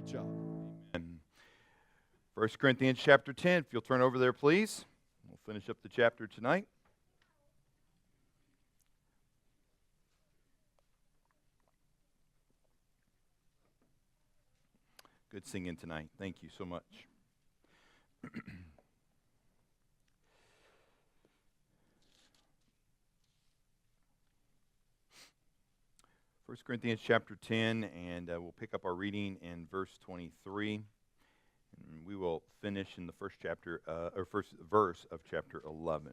Great job. And 1 Corinthians chapter 10, if you'll turn over there, please. We'll finish up the chapter tonight. Good singing tonight. Thank you so much. 1 Corinthians chapter 10, and we'll pick up our reading in verse 23. And we will finish in the first verse of chapter 11.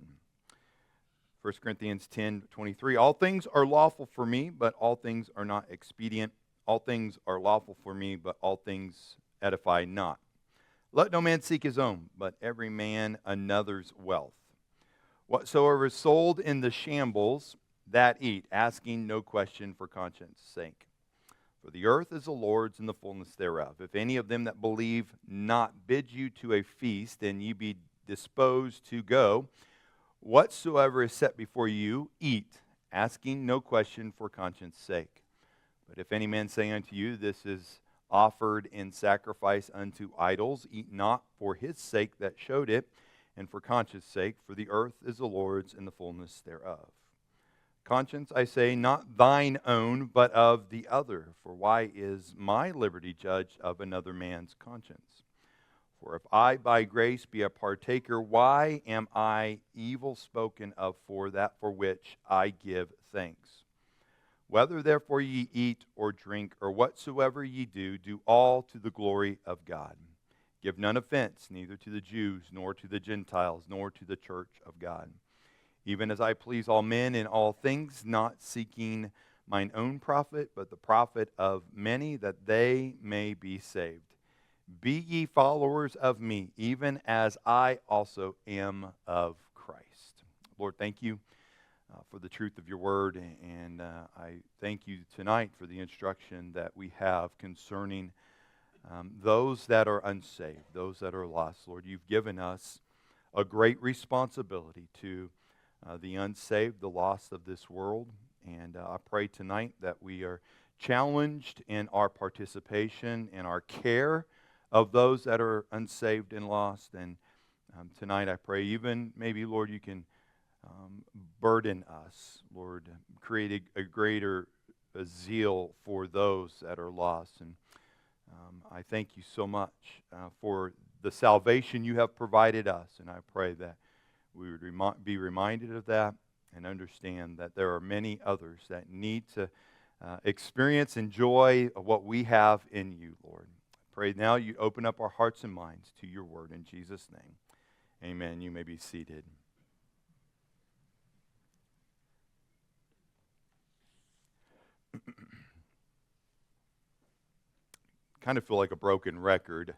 1 Corinthians 10:23. All things are lawful for me, but all things are not expedient. All things are lawful for me, but all things edify not. Let no man seek his own, but every man another's wealth. Whatsoever is sold in the shambles, that eat, asking no question for conscience sake. For the earth is the Lord's and the fullness thereof. If any of them that believe not bid you to a feast, and ye be disposed to go, whatsoever is set before you, eat, asking no question for conscience sake. But if any man say unto you, this is offered in sacrifice unto idols, eat not for his sake that showed it, and for conscience sake, for the earth is the Lord's and the fullness thereof. Conscience, I say, not thine own, but of the other. For why is my liberty judged of another man's conscience? For if I by grace be a partaker, why am I evil spoken of for that for which I give thanks? Whether therefore ye eat or drink, or whatsoever ye do, do all to the glory of God. Give none offense, neither to the Jews, nor to the Gentiles, nor to the church of God. Even as I please all men in all things, not seeking mine own profit, but the profit of many, that they may be saved. Be ye followers of me, even as I also am of Christ. Lord, thank you for the truth of your word, and I thank you tonight for the instruction that we have concerning those that are unsaved, those that are lost. Lord, you've given us a great responsibility to the unsaved, the lost of this world. And I pray tonight that we are challenged in our participation and our care of those that are unsaved and lost. And tonight I pray even maybe, Lord, you can burden us, Lord, create a greater zeal for those that are lost. And I thank you so much for the salvation you have provided us. And I pray that we would be reminded of that and understand that there are many others that need to experience and enjoy what we have in you, Lord. I pray now you open up our hearts and minds to your word in Jesus' name. Amen. You may be seated. Kind of feel like a broken record.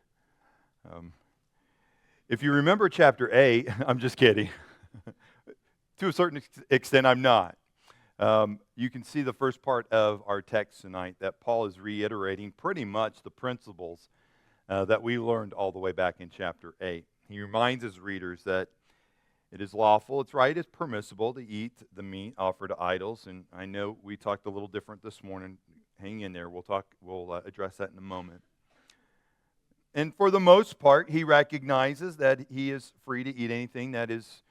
If you remember chapter 8, I'm just kidding. To a certain extent, I'm not. You can see the first part of our text tonight that Paul is reiterating pretty much the principles that we learned all the way back in chapter 8. He reminds his readers that it is lawful, it's right, it's permissible to eat the meat offered to idols. And I know we talked a little different this morning. Hang in there. We'll address that in a moment. And for the most part, he recognizes that he is free to eat anything that is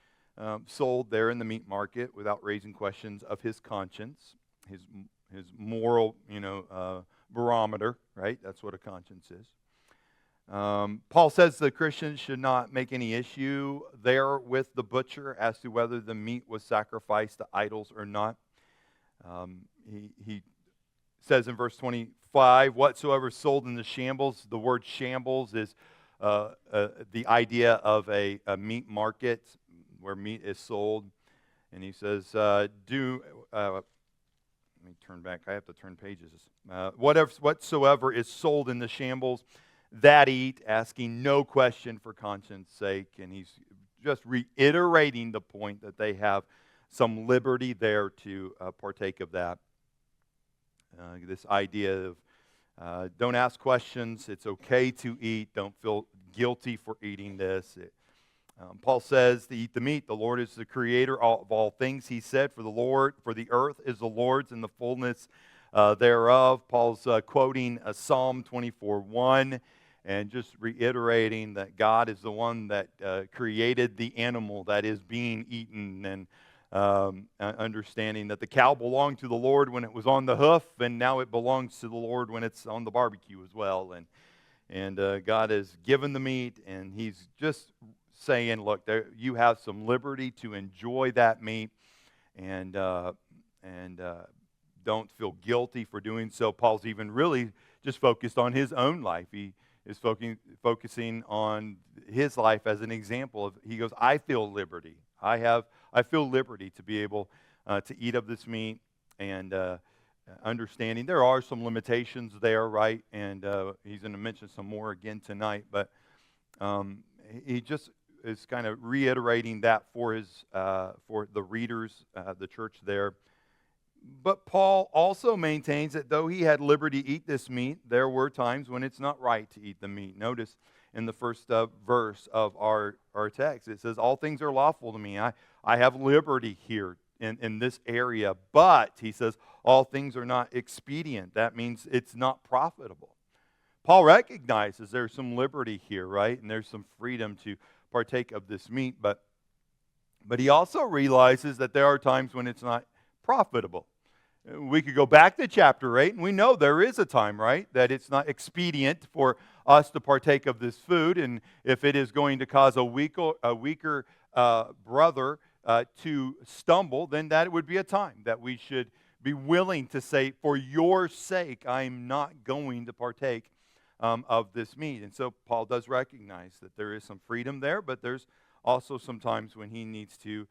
sold there in the meat market without raising questions of his conscience, his moral, barometer, right? That's what a conscience is. Paul says the Christians should not make any issue there with the butcher as to whether the meat was sacrificed to idols or not. He says in verse 25, whatsoever sold in the shambles. The word shambles is the idea of a meat market where meat is sold. And he says, let me turn back. I have to turn pages. Whatsoever is sold in the shambles, that eat, asking no question for conscience sake. And he's just reiterating the point that they have some liberty there to partake of that. This idea of don't ask questions, it's okay to eat, don't feel guilty for eating this. Paul says to eat the meat. The Lord is the creator of all things. He said, for the earth is the Lord's and the fullness thereof. Paul's quoting Psalm 24:1 and just reiterating that God is the one that created the animal that is being eaten, and understanding that the cow belonged to the Lord when it was on the hoof, and now it belongs to the Lord when it's on the barbecue as well. And God has given the meat, and He's just saying, look, you have some liberty to enjoy that meat, and don't feel guilty for doing so. Paul's even really just focused on his own life. He is focusing on his life as an example of, he goes, I feel liberty. I feel liberty to be able to eat of this meat, and understanding there are some limitations there, right? And he's going to mention some more again tonight, but he just is kind of reiterating that for the readers, the church there. But Paul also maintains that though he had liberty to eat this meat, there were times when it's not right to eat the meat. Notice in the first verse of our text, it says, all things are lawful to me. I have liberty here in this area, but, he says, all things are not expedient. That means it's not profitable. Paul recognizes there's some liberty here, right? And there's some freedom to partake of this meat, but he also realizes that there are times when it's not profitable. We could go back to chapter 8, and we know there is a time, right, that it's not expedient for us to partake of this food, and if it is going to cause a weaker brother to stumble, then that would be a time that we should be willing to say, for your sake, I'm not going to partake of this meat. And so Paul does recognize that there is some freedom there, but there's also some times when he needs to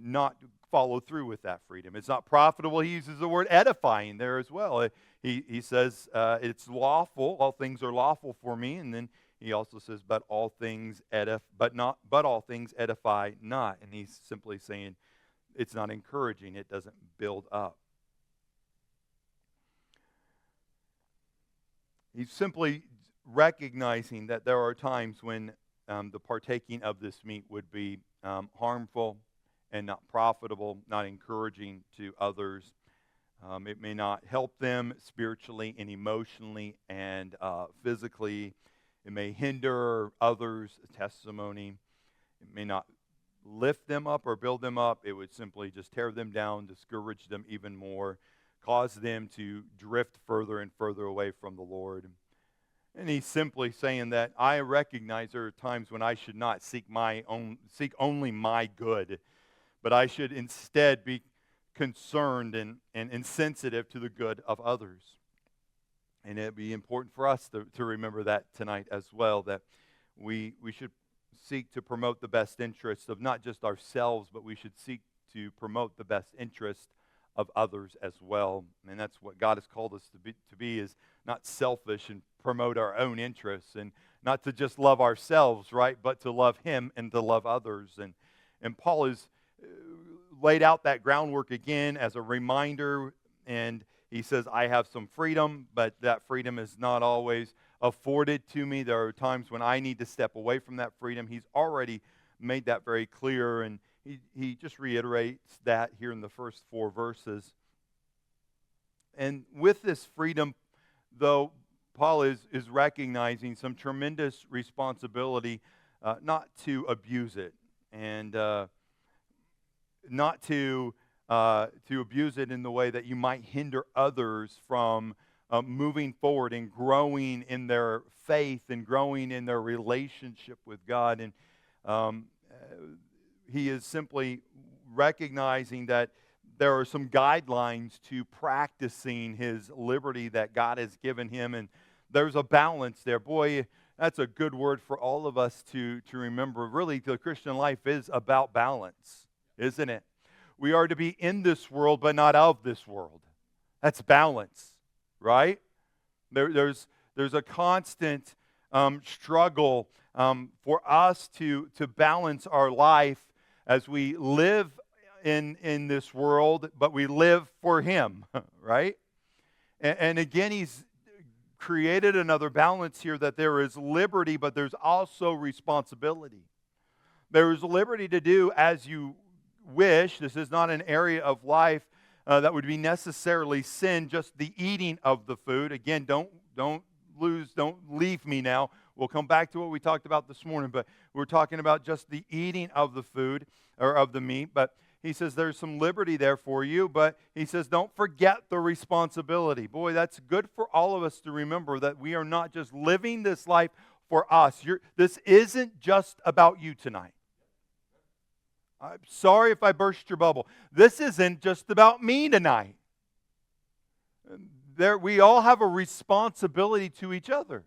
not follow through with that freedom. It's not profitable. He uses the word edifying there as well. He says it's lawful. All things are lawful for me, and then he also says, but all things all things edify not. And he's simply saying it's not encouraging. It doesn't build up. He's simply recognizing that there are times when the partaking of this meat would be harmful and not profitable, not encouraging to others. It may not help them spiritually and emotionally and physically. It may hinder others' testimony. It may not lift them up or build them up. It would simply just tear them down, discourage them even more, cause them to drift further and further away from the Lord. And he's simply saying that I recognize there are times when I should not seek only my good, but I should instead be concerned and sensitive to the good of others. And it'd be important for us to remember that tonight as well, that we should seek to promote the best interests of not just ourselves, but we should seek to promote the best interest of others as well. And that's what God has called us to be is not selfish and promote our own interests, and not to just love ourselves, right, but to love Him and to love others. And Paul has laid out that groundwork again as a reminder, and he says, I have some freedom, but that freedom is not always afforded to me. There are times when I need to step away from that freedom. He's already made that very clear, and he just reiterates that here in the first 4 verses. And with this freedom, though, Paul is recognizing some tremendous responsibility not to abuse it, and not to abuse it in the way that you might hinder others from moving forward and growing in their faith and growing in their relationship with God. And he is simply recognizing that there are some guidelines to practicing his liberty that God has given him, and there's a balance there. Boy, that's a good word for all of us to remember. Really, the Christian life is about balance, isn't it? We are to be in this world, but not of this world. That's balance, right? There's a constant struggle for us to balance our life as we live in this world, but we live for Him, right? And again, he's created another balance here, that there is liberty, but there's also responsibility. There is liberty to do as you wish. This is not an area of life that would be necessarily sin, just the eating of the food. Again, don't leave me now. We'll come back to what we talked about this morning, but we're talking about just the eating of the food or of the meat. But he says there's some liberty there for you, but he says don't forget the responsibility. Boy, that's good for all of us to remember that we are not just living this life for us. This isn't just about you tonight. I'm sorry if I burst your bubble. This isn't just about me tonight. We all have a responsibility to each other.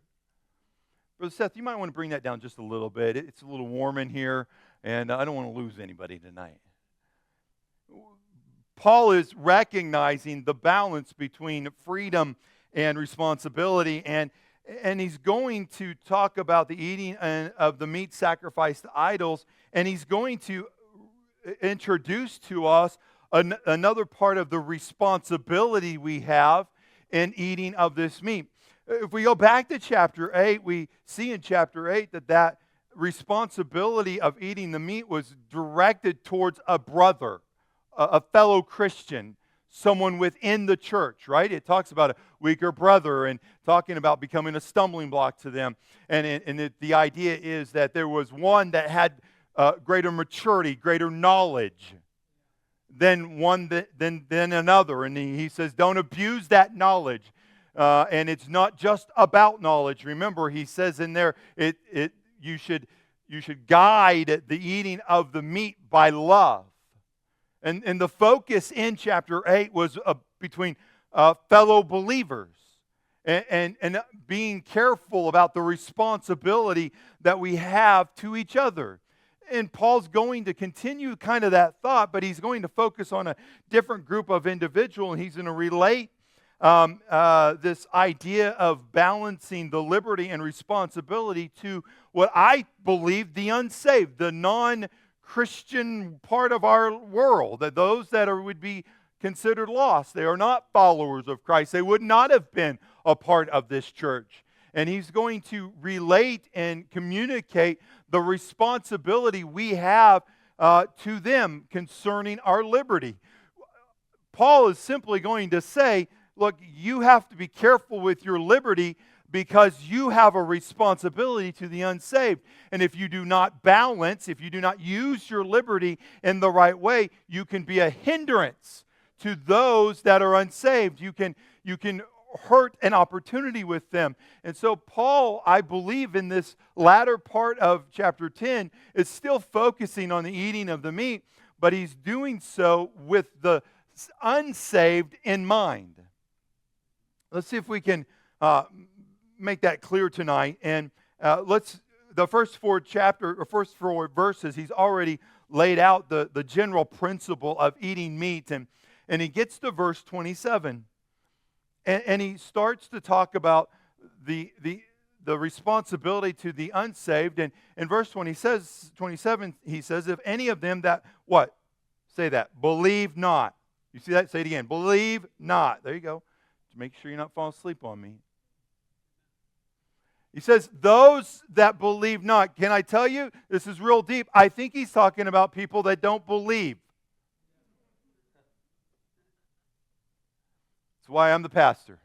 Brother Seth, you might want to bring that down just a little bit. It's a little warm in here, and I don't want to lose anybody tonight. Paul is recognizing the balance between freedom and responsibility, and he's going to talk about the eating of the meat sacrificed to idols, and he's going to introduce to us another part of the responsibility we have in eating of this meat. If we go back to chapter 8, we see in chapter 8 that responsibility of eating the meat was directed towards a brother, a fellow Christian, someone within the church, right? It talks about a weaker brother and talking about becoming a stumbling block to them. And the idea is that there was one that had greater maturity, greater knowledge than another. And he says, don't abuse that knowledge. And it's not just about knowledge. Remember, he says in there, you should guide the eating of the meat by love. And the focus in chapter 8 was between fellow believers and being careful about the responsibility that we have to each other. And Paul's going to continue kind of that thought, but he's going to focus on a different group of individuals, and he's going to relate this idea of balancing the liberty and responsibility to what I believe the unsaved, the non-Christian part of our world, that those that would be considered lost. They are not followers of Christ. They would not have been a part of this church. And he's going to relate and communicate the responsibility we have to them concerning our liberty. Paul is simply going to say, look, you have to be careful with your liberty because you have a responsibility to the unsaved. And if you do not balance, if you do not use your liberty in the right way, you can be a hindrance to those that are unsaved. You can hurt an opportunity with them. And so Paul, I believe in this latter part of chapter 10, is still focusing on the eating of the meat, but he's doing so with the unsaved in mind. Let's see if we can make that clear tonight. And the first four verses, he's already laid out the general principle of eating meat. And he gets to verse 27. And he starts to talk about the responsibility to the unsaved. And in verse 27, he says, if any of them that, what? Say that. Believe not. You see that? Say it again. Believe not. There you go. Make sure you're not falling asleep on me. He says, those that believe not. Can I tell you, this is real deep. I think he's talking about people that don't believe. That's why I'm the pastor.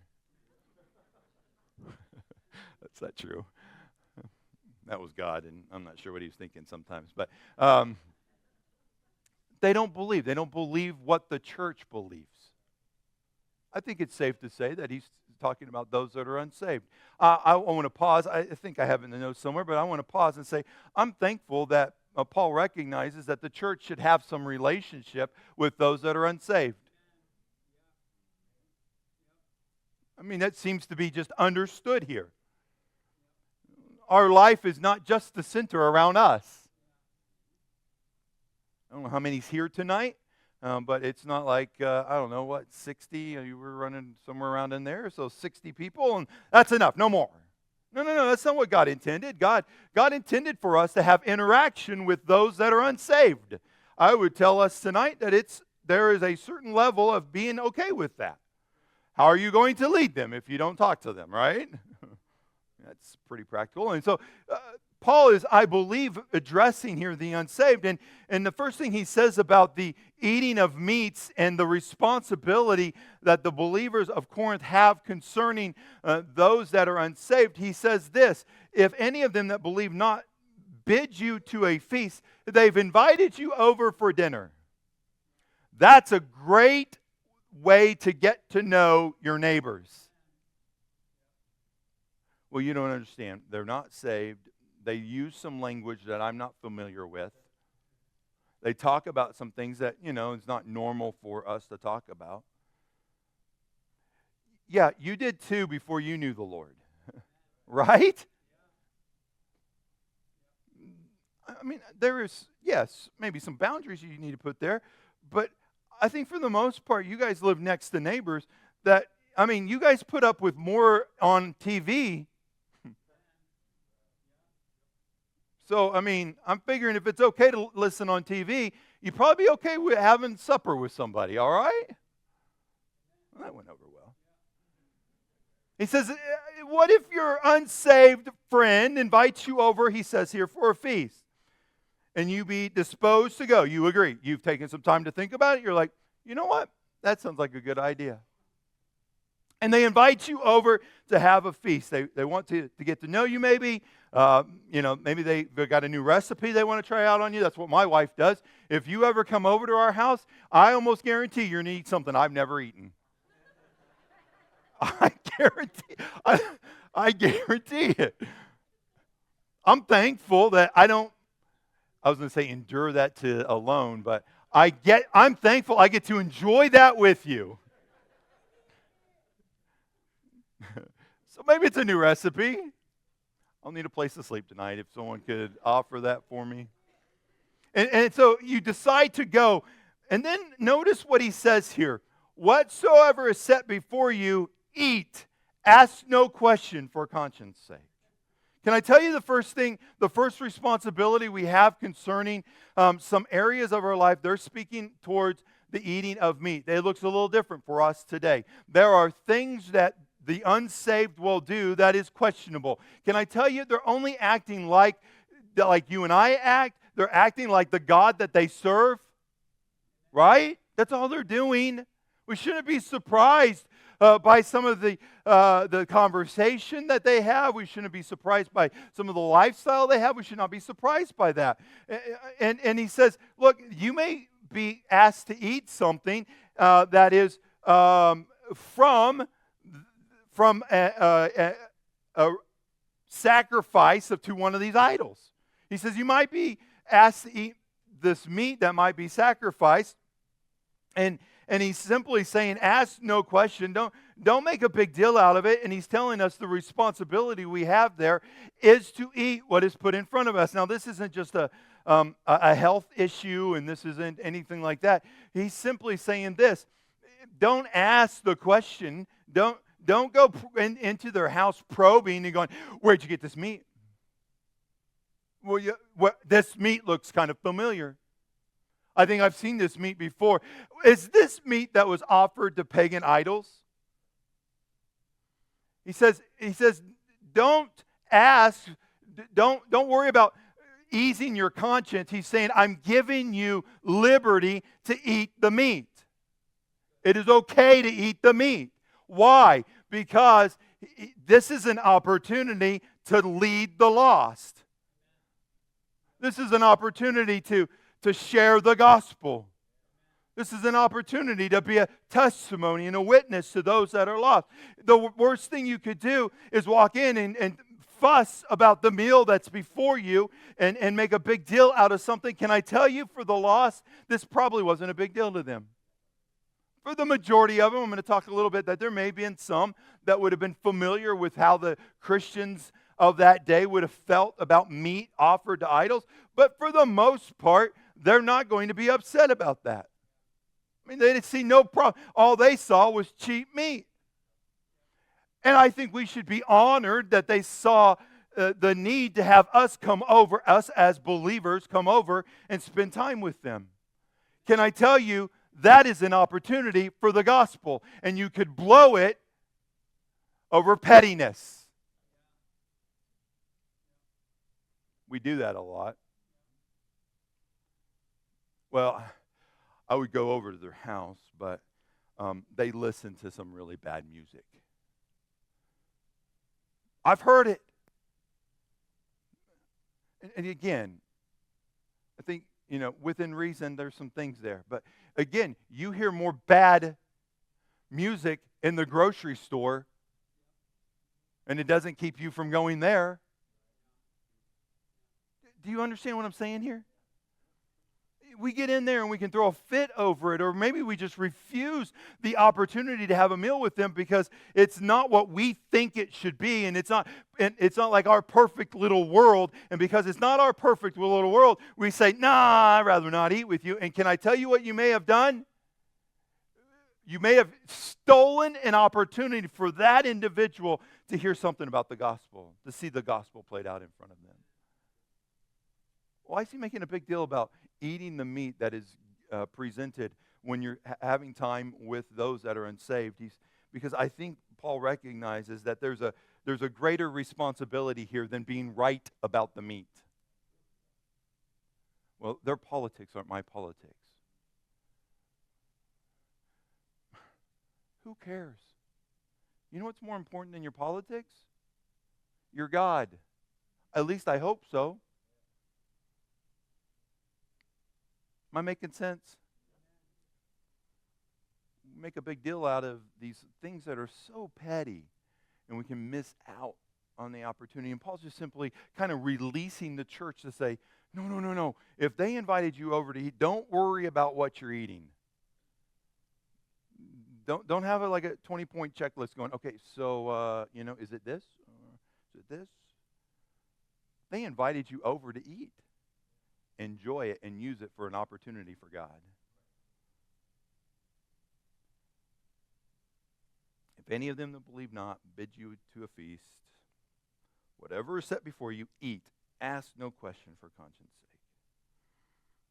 That's not true. That was God, and I'm not sure what he was thinking sometimes. But they don't believe. They don't believe what the church believes. I think it's safe to say that he's talking about those that are unsaved. I want to pause. I think I have it in the notes somewhere, but I want to pause and say I'm thankful that Paul recognizes that the church should have some relationship with those that are unsaved. I mean, that seems to be just understood here. Our life is not just the center around us. I don't know how many's here tonight, but it's not like, 60? You were running somewhere around in there, so 60 people, and that's enough, no more. No, that's not what God intended. God intended for us to have interaction with those that are unsaved. I would tell us tonight that there is a certain level of being okay with that. How are you going to lead them if you don't talk to them, right? That's pretty practical. And so Paul is, I believe, addressing here the unsaved. And the first thing he says about the eating of meats and the responsibility that the believers of Corinth have concerning those that are unsaved, he says this: if any of them that believe not bid you to a feast, they've invited you over for dinner. That's a great way to get to know your neighbors. Well, you don't understand. They're not saved. They use some language that I'm not familiar with. They talk about some things that, it's not normal for us to talk about. Yeah, you did too before you knew the Lord. Right? I mean, there is, yes, maybe some boundaries you need to put there, but I think for the most part, you guys live next to neighbors that, you guys put up with more on TV. So, I'm figuring if it's okay to listen on TV, you'd probably be okay with having supper with somebody, all right? Well, that went over well. He says, what if your unsaved friend invites you over, he says here, for a feast, and you be disposed to go? You agree. You've taken some time to think about it. You're like, you know what? That sounds like a good idea. And they invite you over to have a feast. They want to get to know you maybe. Maybe they've got a new recipe they want to try out on you. That's what my wife does. If you ever come over to our house, I almost guarantee you're going to eat something I've never eaten. I guarantee it. I'm thankful that I was going to say endure that to alone, but I'm thankful I get to enjoy that with you. So maybe it's a new recipe. I'll need a place to sleep tonight if someone could offer that for me. And so you decide to go. And then notice what he says here. Whatsoever is set before you, eat. Ask no question for conscience sake. Can I tell you the first responsibility we have concerning some areas of our life? They're speaking towards the eating of meat. It looks a little different for us today. There are things that the unsaved will do that is questionable. Can I tell you, they're only acting like you and I act. They're acting like the God that they serve, right? That's all they're doing. We shouldn't be surprised by some of the conversation that they have. We shouldn't be surprised by some of the lifestyle they have. We should not be surprised by that. And he says, look, you may be asked to eat something that is from a sacrifice to one of these idols. He says you might be asked to eat this meat that might be sacrificed, and he's simply saying, ask no question. Don't make a big deal out of it. And he's telling us the responsibility we have there is to eat what is put in front of us. Now, this isn't just a health issue, and this isn't anything like that. He's simply saying this: don't ask the question. Don't go into their house probing and going, where'd you get this meat? Well, this meat looks kind of familiar. I think I've seen this meat before. Is this meat that was offered to pagan idols? He says, don't ask, don't worry about easing your conscience. He's saying, I'm giving you liberty to eat the meat. It is okay to eat the meat. Why? Because this is an opportunity to lead the lost. This is an opportunity to share the gospel. This is an opportunity to be a testimony and a witness to those that are lost. The worst thing you could do is walk in and fuss about the meal that's before you and make a big deal out of something. Can I tell you, for the lost, this probably wasn't a big deal to them. For the majority of them, I'm going to talk a little bit that there may have been some that would have been familiar with how the Christians of that day would have felt about meat offered to idols. But for the most part, they're not going to be upset about that. I mean, they didn't see no problem. All they saw was cheap meat. And I think we should be honored that they saw the need to have us as believers, come over and spend time with them. Can I tell you, that is an opportunity for the gospel. And you could blow it over pettiness. We do that a lot. Well, I would go over to their house, but they listen to some really bad music. I've heard it. And again, I think, within reason, there's some things there. But again, you hear more bad music in the grocery store, and it doesn't keep you from going there. Do you understand what I'm saying here? We get in there and we can throw a fit over it, or maybe we just refuse the opportunity to have a meal with them because it's not what we think it should be, and it's not like our perfect little world. And because it's not our perfect little world, we say, "Nah, I'd rather not eat with you." And can I tell you what you may have done? You may have stolen an opportunity for that individual to hear something about the gospel, to see the gospel played out in front of them. Why is he making a big deal about eating the meat that is presented when you're having time with those that are unsaved? Because I think Paul recognizes that there's a greater responsibility here than being right about the meat. Well, their politics aren't my politics. Who cares? You know what's more important than your politics? Your God. At least I hope so. Am I making sense? We make a big deal out of these things that are so petty, and we can miss out on the opportunity. And Paul's just simply kind of releasing the church to say, no. If they invited you over to eat, don't worry about what you're eating. Don't have like a 20-point checklist going, okay, so, is it this? Is it this? They invited you over to eat. Enjoy it and use it for an opportunity for God. If any of them that believe not bid you to a feast, whatever is set before you, eat. Ask no question for conscience sake.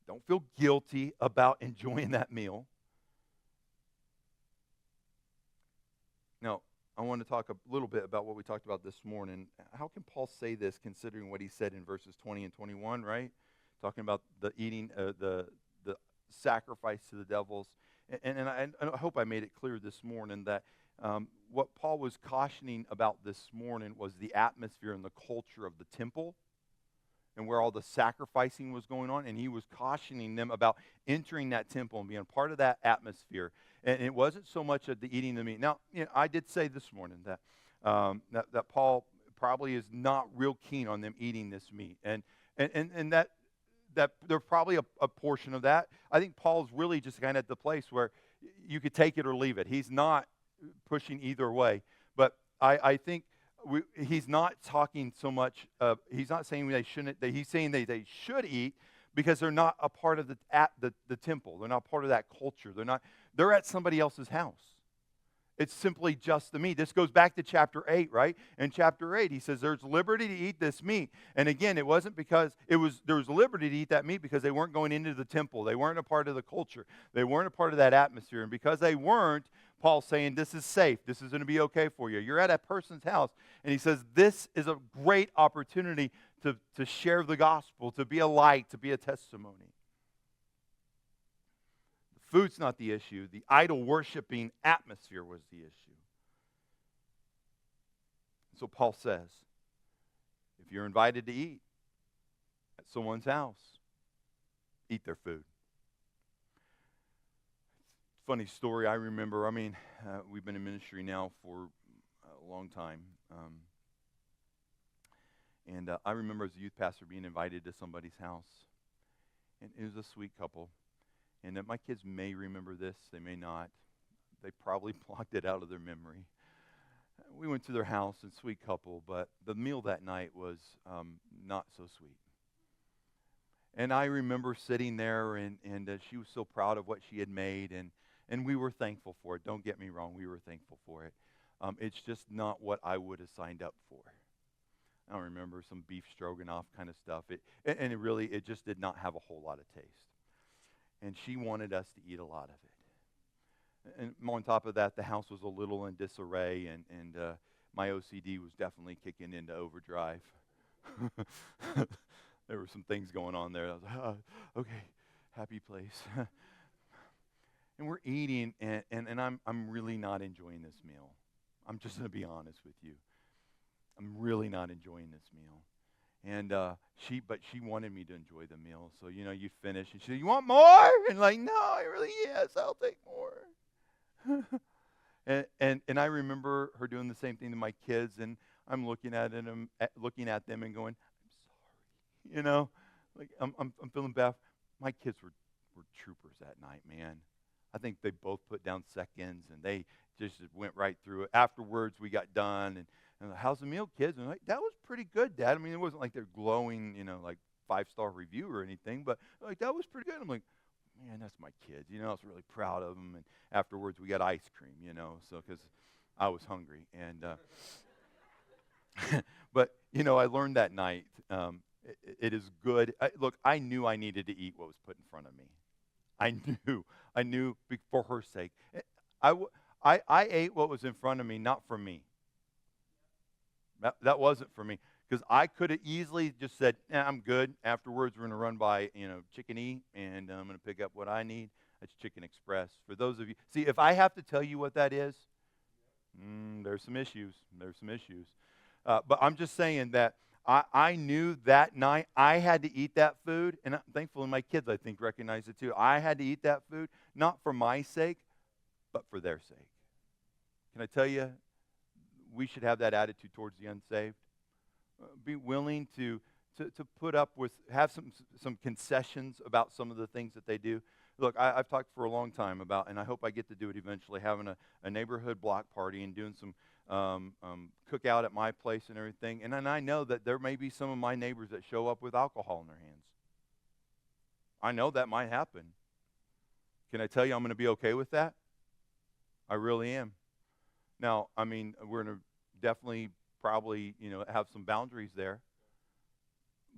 Don't feel guilty about enjoying that meal. Now, I want to talk a little bit about what we talked about this morning. How can Paul say this considering what he said in verses 20 and 21, right? Talking about the eating, the sacrifice to the devils. And I hope I made it clear this morning that what Paul was cautioning about this morning was the atmosphere and the culture of the temple and where all the sacrificing was going on. And he was cautioning them about entering that temple and being a part of that atmosphere. And it wasn't so much of the eating the meat. Now, I did say this morning that, that Paul probably is not real keen on them eating this meat. And that there's probably a portion of that. I think Paul's really just kind of at the place where you could take it or leave it. He's not pushing either way. But I think he's not talking so much, he's not saying they shouldn't, he's saying they should eat because they're not a part of the temple. They're not part of that culture. They're at somebody else's house. It's simply just the meat. This goes back to chapter 8, right? In chapter 8, he says there's liberty to eat this meat. And again, it wasn't because there was liberty to eat that meat because they weren't going into the temple. They weren't a part of the culture. They weren't a part of that atmosphere. And because they weren't, Paul's saying this is safe. This is going to be okay for you. You're at a person's house. And he says this is a great opportunity to share the gospel, to be a light, to be a testimony. Food's not the issue. The idol worshiping atmosphere was the issue. So Paul says, if you're invited to eat at someone's house, eat their food. Funny story I remember. We've been in ministry now for a long time. And I remember as a youth pastor being invited to somebody's house. And it was a sweet couple. And my kids may remember this, they may not. They probably blocked it out of their memory. We went to their house, and sweet couple, but the meal that night was not so sweet. And I remember sitting there, and she was so proud of what she had made, and we were thankful for it. Don't get me wrong, we were thankful for it. It's just not what I would have signed up for. I don't remember, some beef stroganoff kind of stuff. It just did not have a whole lot of taste. And she wanted us to eat a lot of it. And on top of that, the house was a little in disarray, and my OCD was definitely kicking into overdrive. There were some things going on there. I was like, okay, happy place. And we're eating, and I'm really not enjoying this meal. I'm just going to be honest with you. I'm really not enjoying this meal. And she wanted me to enjoy the meal. So, you finish, and she said, "You want more?" And like, "No, yes, I'll take more." and I remember her doing the same thing to my kids, and I'm looking at them and going, "I'm sorry," like I'm feeling bad. My kids were troopers that night, man. I think they both put down seconds, and they just went right through it. Afterwards, we got done, and how's the meal, kids? And I'm like, "That was pretty good, Dad." I mean, it wasn't like they're glowing, like 5-star review or anything, but like that was pretty good. I'm like, man, that's my kids. I was really proud of them. And afterwards, we got ice cream, so because I was hungry. And but I learned that night. It is good. Look, I knew I needed to eat what was put in front of me. I knew for her sake. I ate what was in front of me, not for me. That wasn't for me. Because I could have easily just said, I'm good. Afterwards, we're going to run by, Chicken E, and I'm going to pick up what I need. That's Chicken Express. For those of you, see, if I have to tell you what that is, there's some issues. But I'm just saying that I knew that night I had to eat that food, and thankfully my kids, I think, recognize it too. I had to eat that food, not for my sake, but for their sake. Can I tell you, we should have that attitude towards the unsaved. Be willing to put up with, have some concessions about some of the things that they do. Look, I've talked for a long time about, and I hope I get to do it eventually, having a neighborhood block party and doing some cookout at my place and everything. And then I know that there may be some of my neighbors that show up with alcohol in their hands. I know that might happen. Can I tell you I'm going to be okay with that? I really am. Now, I mean, we're going to definitely probably, have some boundaries there.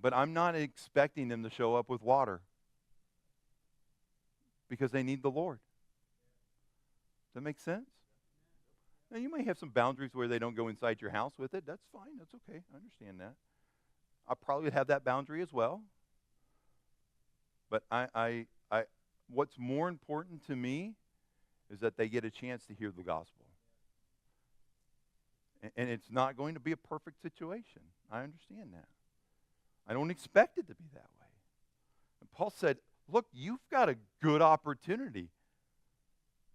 But I'm not expecting them to show up with water because they need the Lord. Does that make sense? Now, you may have some boundaries where they don't go inside your house with it. That's fine. That's okay. I understand that. I probably would have that boundary as well. But what's more important to me is that they get a chance to hear the gospel. And it's not going to be a perfect situation. I understand that. I don't expect it to be that way. And Paul said, look, you've got a good opportunity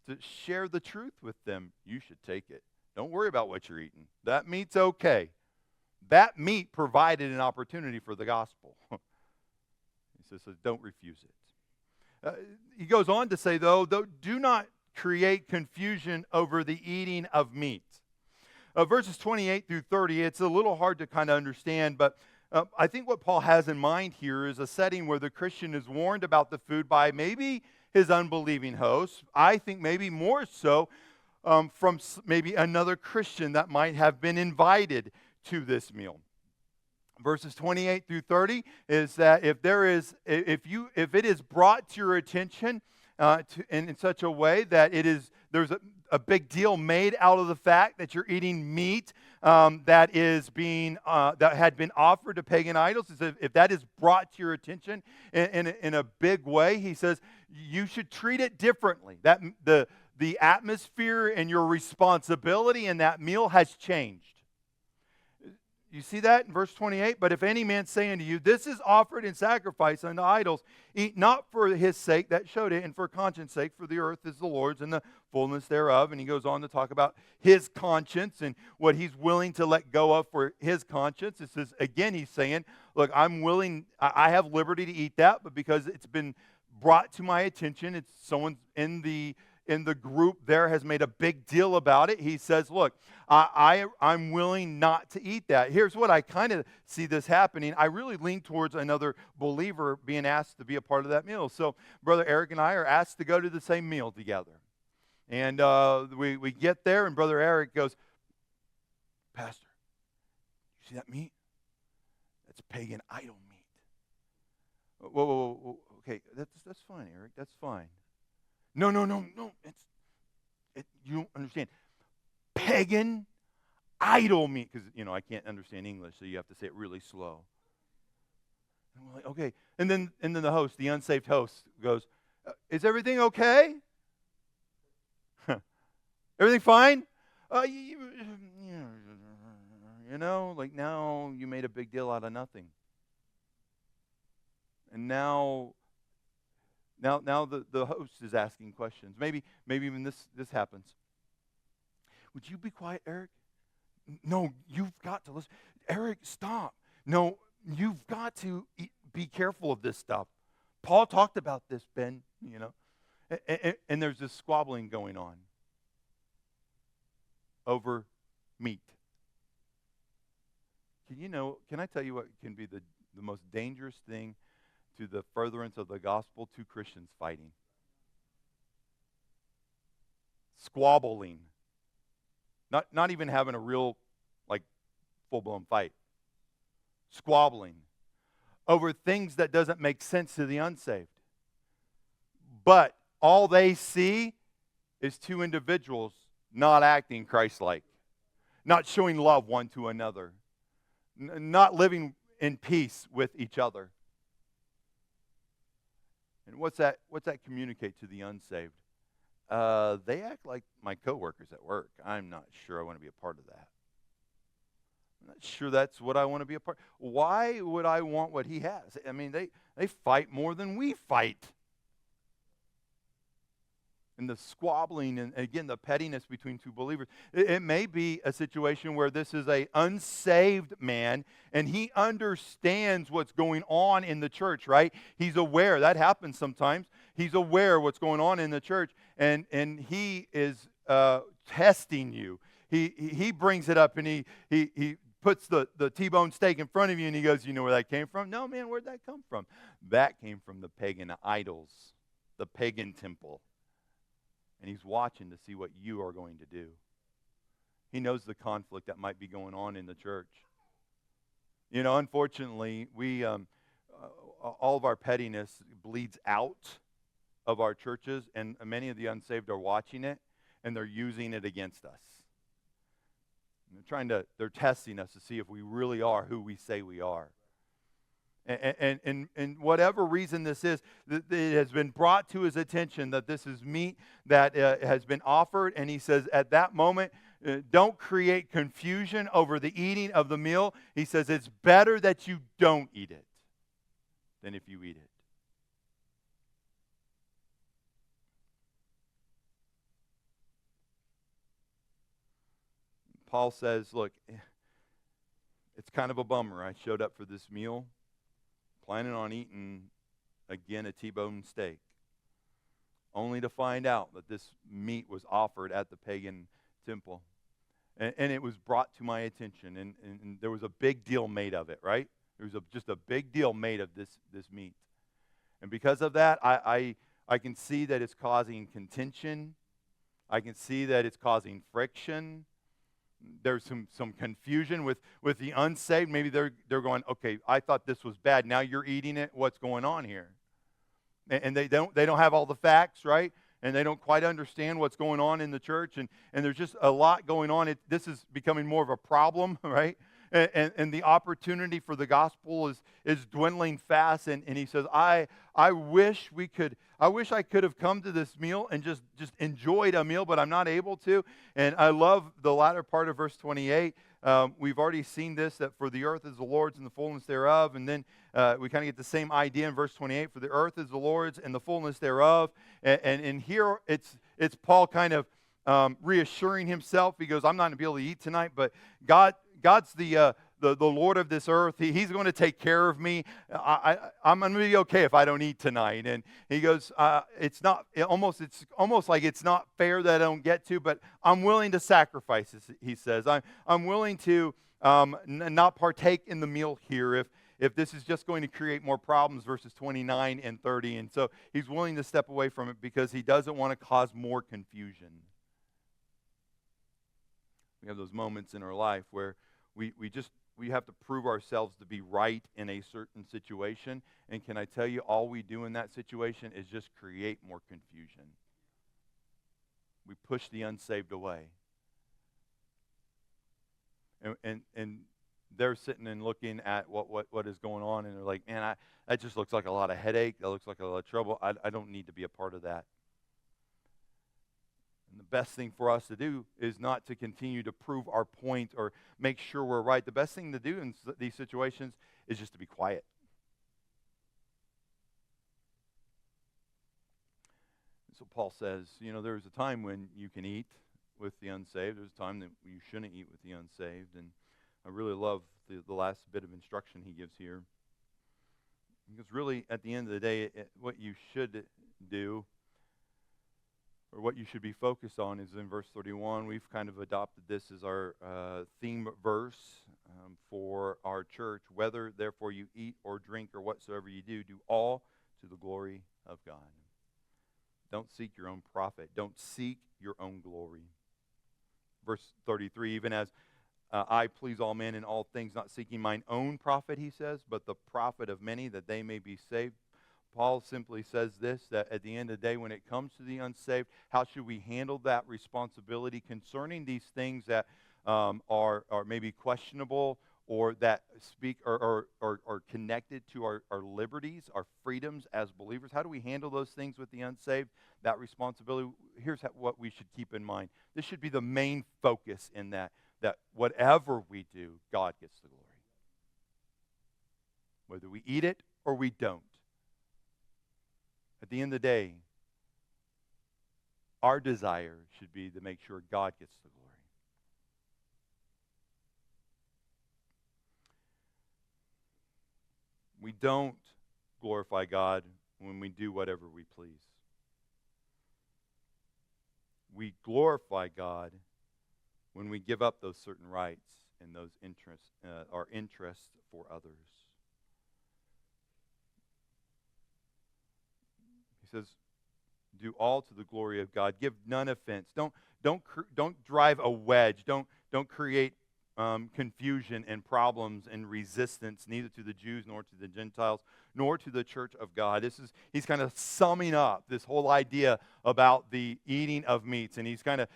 to share the truth with them. You should take it. Don't worry about what you're eating. That meat's okay. That meat provided an opportunity for the gospel. He says, so don't refuse it. He goes on to say, though, do not create confusion over the eating of meat. Verses 28 through 30, it's a little hard to kind of understand, but I think what Paul has in mind here is a setting where the Christian is warned about the food by maybe his unbelieving host. I think maybe more so from maybe another Christian that might have been invited to this meal. Verses 28 through 30 is that if it is brought to your attention in such a way that there's a big deal made out of the fact that you're eating meat that had been offered to pagan idols. If that is brought to your attention in a big way, he says you should treat it differently. That the atmosphere and your responsibility in that meal has changed. You see that in verse 28? But if any man say unto you, this is offered in sacrifice unto idols, eat not for his sake, that showed it, and for conscience sake, for the earth is the Lord's and the fullness thereof. And he goes on to talk about his conscience and what he's willing to let go of for his conscience. It says, again, he's saying, look, I'm willing, I have liberty to eat that, but because it's been brought to my attention, it's someone in the group there has made a big deal about it. He says, look, I'm willing not to eat that. Here's what I kind of see this happening. I really lean towards another believer being asked to be a part of that meal. So Brother Eric and I are asked to go to the same meal together. And we get there, and Brother Eric goes, Pastor, you see that meat? That's pagan idol meat. Whoa. Okay, that's fine, Eric. That's fine. No. You don't understand. Pagan idol meat. Because, I can't understand English, so you have to say it really slow. And we're like, okay. And then the host, the unsaved host, goes, is everything okay? Everything fine? Like now you made a big deal out of nothing. And now the host is asking questions. Maybe even this happens. Would you be quiet, Eric? No, you've got to listen. Eric, stop. No, you've got to be careful of this stuff. Paul talked about this, Ben, And there's this squabbling going on over meat. Can I tell you what can be the most dangerous thing to the furtherance of the gospel? Two Christians fighting. Squabbling. Not even having a real, full-blown fight. Squabbling over things that doesn't make sense to the unsaved. But all they see is two individuals not acting Christ-like, not showing love one to another, not living in peace with each other. And what's that communicate to the unsaved? They act like my coworkers at work. I'm not sure I want to be a part of that. I'm not sure that's what I want to be a part. Why would I want what he has? I mean, they fight more than we fight. And the squabbling and, again, the pettiness between two believers. It may be a situation where this is an unsaved man, and he understands what's going on in the church, right? He's aware. That happens sometimes. He's aware what's going on in the church, and he is testing you. He brings it up, and he puts the T-bone steak in front of you, and he goes, you know where that came from? No, man, where'd that come from? That came from the pagan idols, the pagan temple. And he's watching to see what you are going to do. He knows the conflict that might be going on in the church. Unfortunately, we all of our pettiness bleeds out of our churches, and many of the unsaved are watching it, and they're using it against us. And they're testing us to see if we really are who we say we are. And whatever reason this is, it has been brought to his attention that this is meat that has been offered. And he says at that moment, don't create confusion over the eating of the meal. He says it's better that you don't eat it than if you eat it. Paul says, look, it's kind of a bummer. I showed up for this meal planning on eating, again, a T-bone steak, only to find out that this meat was offered at the pagan temple. And it was brought to my attention, and there was a big deal made of it, right? There was just a big deal made of this meat. And because of that, I can see that it's causing contention. I can see that it's causing friction. There's some confusion with the unsaved. Maybe they're going, okay, I thought this was bad. Now you're eating it. What's going on here? And they don't have all the facts, right? And they don't quite understand what's going on in the church. And there's just a lot going on. This is becoming more of a problem, right? And the opportunity for the gospel is dwindling fast. And he says, I wish I could have come to this meal and just enjoyed a meal, but I'm not able to. And I love the latter part of verse 28. We've already seen this, that for the earth is the Lord's and the fullness thereof. And then we kind of get the same idea in verse 28. For the earth is the Lord's and the fullness thereof. And here it's Paul kind of reassuring himself. He goes, I'm not going to be able to eat tonight, but God's the Lord of this earth. He's going to take care of me. I'm going to be okay if I don't eat tonight. And he goes, it's almost like it's not fair that I don't get to, but I'm willing to sacrifice, he says. I'm willing to not partake in the meal here if this is just going to create more problems, verses 29 and 30. And so he's willing to step away from it because he doesn't want to cause more confusion. We have those moments in our life where we have to prove ourselves to be right in a certain situation. And can I tell you, all we do in that situation is just create more confusion. We push the unsaved away. And they're sitting and looking at what is going on, and they're like, man, that just looks like a lot of headache. That looks like a lot of trouble. I don't need to be a part of that. And the best thing for us to do is not to continue to prove our point or make sure we're right. The best thing to do in these situations is just to be quiet. So Paul says, there's a time when you can eat with the unsaved. There's a time that you shouldn't eat with the unsaved. And I really love the last bit of instruction he gives here. Because really, at the end of the day, what you should do, or what you should be focused on, is in verse 31. We've kind of adopted this as our theme verse for our church. Whether, therefore, you eat or drink or whatsoever you do, do all to the glory of God. Don't seek your own profit. Don't seek your own glory. Verse 33, even as I please all men in all things, not seeking mine own profit, he says, but the profit of many, that they may be saved. Paul simply says this, that at the end of the day, when it comes to the unsaved, how should we handle that responsibility concerning these things that are maybe questionable, or that speak or connected to our liberties, our freedoms as believers? How do we handle those things with the unsaved, that responsibility? Here's what we should keep in mind. This should be the main focus in that whatever we do, God gets the glory. Whether we eat it or we don't. At the end of the day, our desire should be to make sure God gets the glory. We don't glorify God when we do whatever we please. We glorify God when we give up those certain rights and those interests, our interests for others. He says, do all to the glory of God. Give none offense. Don't drive a wedge. Don't create confusion and problems and resistance, neither to the Jews nor to the Gentiles, nor to the church of God. He's kind of summing up this whole idea about the eating of meats, and he's kind of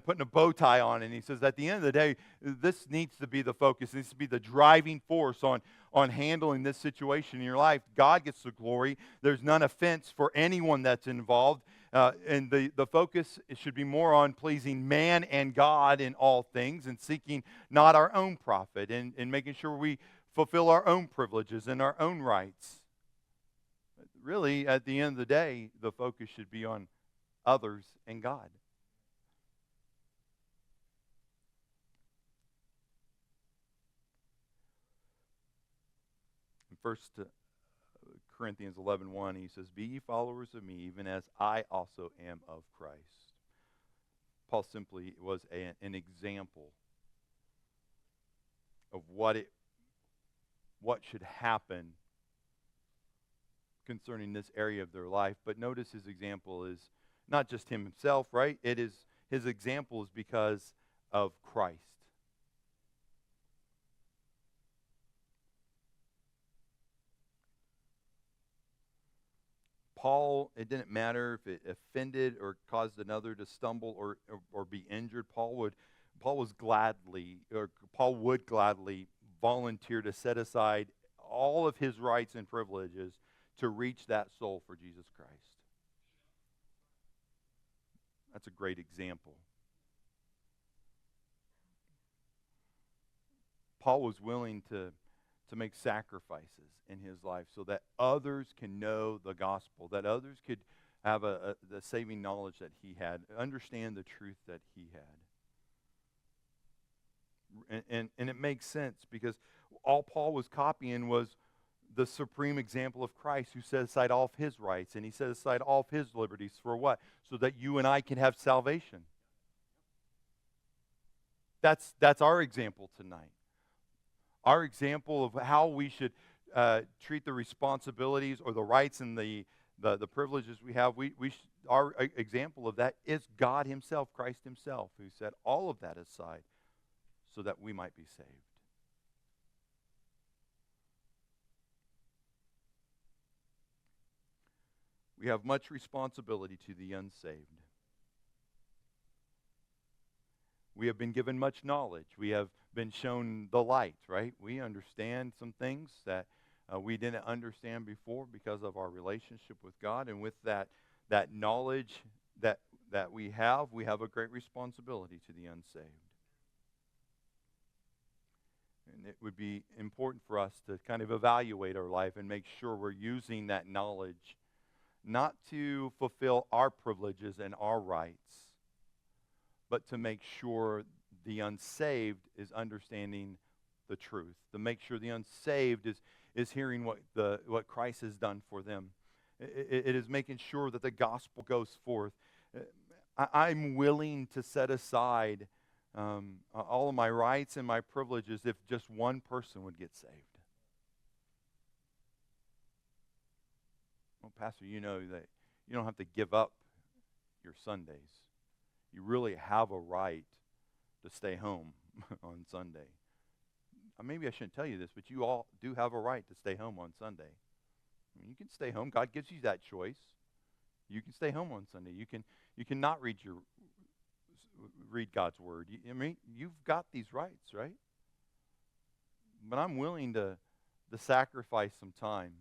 putting a bow tie on it. And he says, at the end of the day, this needs to be the focus. This needs to be the driving force on handling this situation in your life. God gets the glory. There's none offense for anyone that's involved. And the focus should be more on pleasing man and God in all things, and seeking not our own profit, and making sure we fulfill our own privileges and our own rights. Really, at the end of the day, the focus should be on others and God. In 1 Corinthians 11:1, he says, be ye followers of me, even as I also am of Christ. Paul simply was an example of what should happen concerning this area of their life. But notice his example is not just himself, right? His example is because of Christ. Paul, it didn't matter if it offended or caused another to stumble or be injured. Paul would gladly volunteer to set aside all of his rights and privileges to reach that soul for Jesus Christ. That's a great example. Paul was willing to make sacrifices in his life so that others can know the gospel, that others could have the saving knowledge that he had, understand the truth that he had. And it makes sense, because all Paul was copying was the supreme example of Christ, who set aside all of his rights, and he set aside all of his liberties for what? So that you and I can have salvation. That's our example tonight. Our example of how we should treat the responsibilities or the rights and the privileges we have. Our example of that is God himself, Christ himself, who set all of that aside so that we might be saved. We have much responsibility to the unsaved. We have been given much knowledge. We have been shown the light, right? We understand some things that we didn't understand before because of our relationship with God. And with that knowledge that we have a great responsibility to the unsaved. And it would be important for us to kind of evaluate our life and make sure we're using that knowledge not to fulfill our privileges and our rights, but to make sure the unsaved is understanding the truth, to make sure the unsaved is hearing what Christ has done for them. It is making sure that the gospel goes forth. I'm willing to set aside all of my rights and my privileges if just one person would get saved. Well, Pastor, you know that you don't have to give up your Sundays. You really have a right to stay home on Sunday. Maybe I shouldn't tell you this, but you all do have a right to stay home on Sunday. I mean, you can stay home. God gives you that choice. You can stay home on Sunday. You can not read God's word. I mean, you've got these rights, right? But I'm willing to sacrifice some time.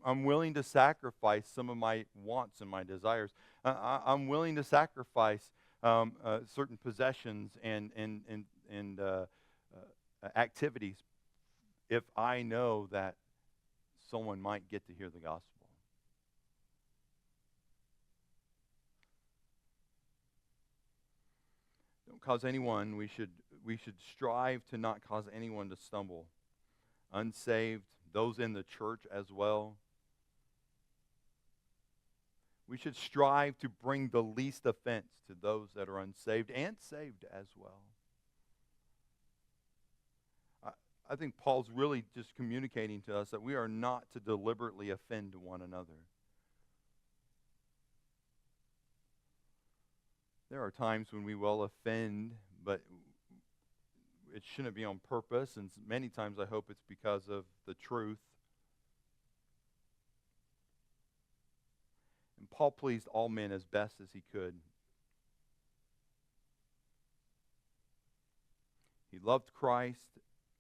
I'm willing to sacrifice some of my wants and my desires. I'm willing to sacrifice certain possessions and activities if I know that someone might get to hear the gospel. Don't cause anyone. We should strive to not cause anyone to stumble. Unsaved, those in the church as well. We should strive to bring the least offense to those that are unsaved and saved as well. I think Paul's really just communicating to us that we are not to deliberately offend one another. There are times when we will offend, but it shouldn't be on purpose, and many times I hope it's because of the truth. And Paul pleased all men as best as he could. He loved Christ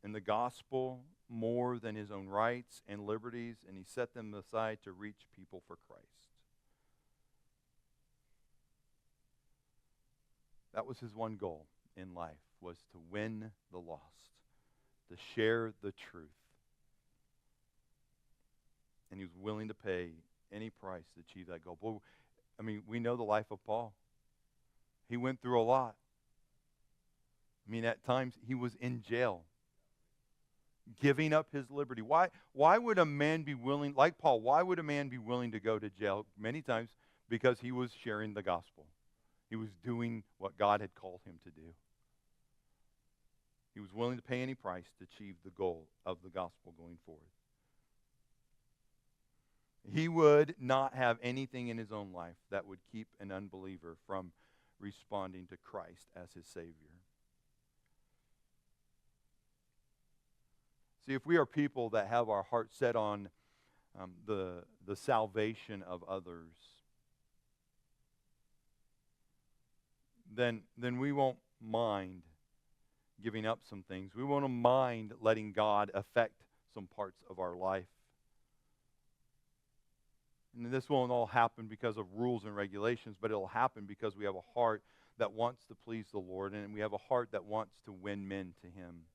and the gospel more than his own rights and liberties, and he set them aside to reach people for Christ. That was his one goal in life, was to win the lost, to share the truth. And he was willing to pay any price to achieve that goal. Boy, I mean, we know the life of Paul. He went through a lot. I mean, at times he was in jail, giving up his liberty. Why would a man be willing, like Paul, why would a man be willing to go to jail? Many times because he was sharing the gospel. He was doing what God had called him to do. He was willing to pay any price to achieve the goal of the gospel going forward. He would not have anything in his own life that would keep an unbeliever from responding to Christ as his Savior. See, if we are people that have our heart set on the salvation of others, then we won't mind giving up some things. We won't mind letting God affect some parts of our life. And this won't all happen because of rules and regulations, but it'll happen because we have a heart that wants to please the Lord, and we have a heart that wants to win men to Him.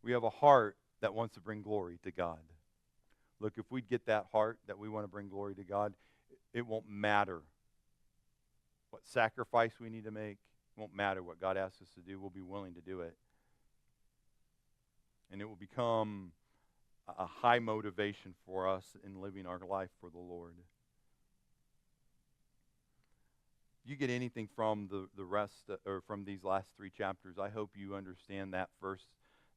We have a heart that wants to bring glory to God. Look, if we get that heart that we want to bring glory to God, it won't matter what sacrifice we need to make. It won't matter what God asks us to do. We'll be willing to do it. And it will become a high motivation for us in living our life for the Lord. If you get anything from the rest, or from these last three chapters, I hope you understand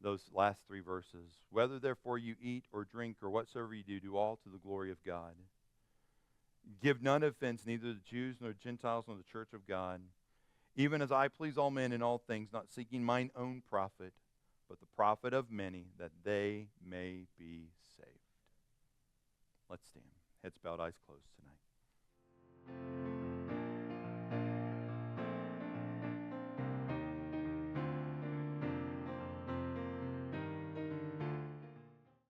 those last three verses. Whether therefore you eat or drink or whatsoever you do all to the glory of God. Give none offense, neither the Jews nor Gentiles nor the church of God, even as I please all men in all things, not seeking mine own profit, but the profit of many, that they may be saved. Let's stand. Heads bowed, eyes closed tonight.